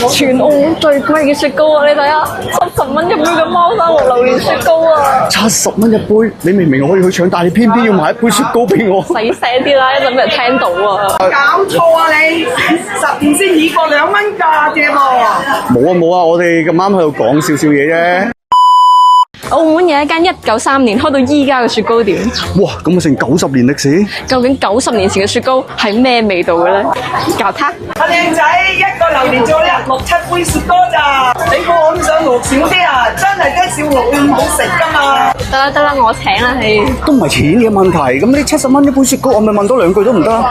全澳門最貴嘅雪糕啊！你睇下，70蚊一杯嘅貓山王榴蓮雪糕啊！70蚊一杯，你明明可以去搶，但係你偏偏要買一杯雪糕俾我。細聲啲啦，一陣俾人聽到啊！搞錯啊你！10年先起過2蚊價啫喎！冇啊，我哋咁啱喺度講少少嘢啫。澳門有一間193年開到依家嘅雪糕店。哇！咁啊成90年歷史。究竟90年前嘅雪糕係咩味道嘅咧？教他。阿靚仔，一個榴蓮做6-7杯雪糕咋？你估我唔想落少啲啊？真係得少落咁好食噶嘛？得啦，我請啦你。都唔係錢嘅問題，咁你70蚊一杯雪糕，我咪問多2句都唔得？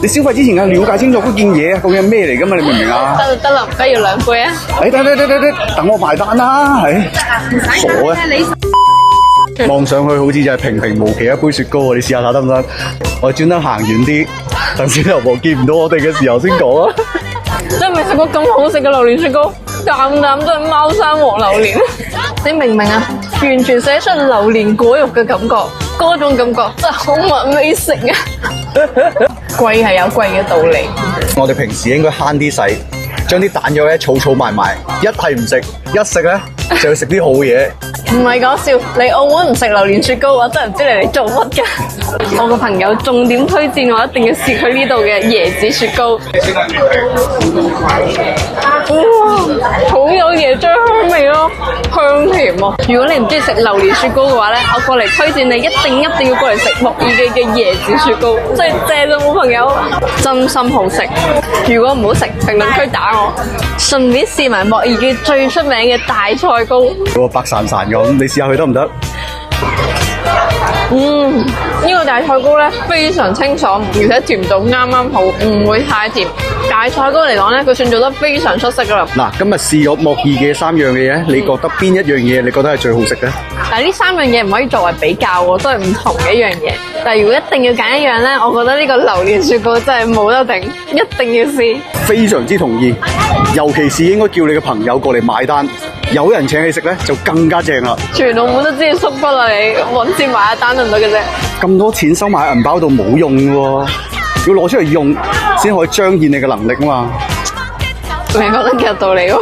你消費之前了解清楚嗰件嘢究竟係咩嚟噶嘛？你明唔明啊？得啦，不如2杯啊！等我埋單啦，係傻嘅。望上去好似就係平平無奇一杯雪糕喎，你試下睇得唔得？我專登行遠啲，等小流氓見唔到我哋嘅時候先講啊！你未食過咁好食嘅榴蓮雪糕，啖啖都係貓山王榴蓮。你明唔明啊？完全寫出榴蓮果肉嘅感覺，嗰種感覺真係好聞美食啊！貴係有貴嘅道理。我哋平時應該慳啲使，將啲彈藥咧儲埋，一係唔食，一食咧就要食啲好嘢。唔係講笑，嚟澳門唔食榴蓮雪糕，我真係唔知你嚟做乜㗎。我個朋友重點推薦我一定要試佢呢度嘅椰子雪糕。哇，好有椰漿香味咯，香甜啊！如果你唔中意食榴蓮雪糕嘅話咧，我過嚟推薦你一定要過嚟食莫爾記嘅椰子雪糕，真係正到冇朋友，真心好食。如果唔好食，評論區打我。順便試埋莫爾記最出名嘅大菜糕。嗰個白潺潺咁，你試下佢得唔得？呢個大菜糕咧非常清爽，而且甜度啱啱好，唔會太甜。大菜糕嚟講咧，佢算做得非常出色噶啦。嗱，今日試咗莫爾嘅3樣嘅嘢，你覺得邊一樣嘢你覺得係最好食咧？但係呢3樣嘢唔可以作為比較喎，都係唔同嘅一樣嘢。但係如果一定要揀一樣咧，我覺得呢個榴蓮雪糕真係冇得頂，一定要試。非常之同意，尤其是應該叫你嘅朋友過嚟買單，有人請你食咧就更加正啦。全澳門都知你縮骨啦，你揾錢買一單都唔得嘅啫。咁多錢收埋喺銀包度冇用喎，要攞出嚟用先可以彰顯你嘅能力啊嘛。你覺得幾有道理喎？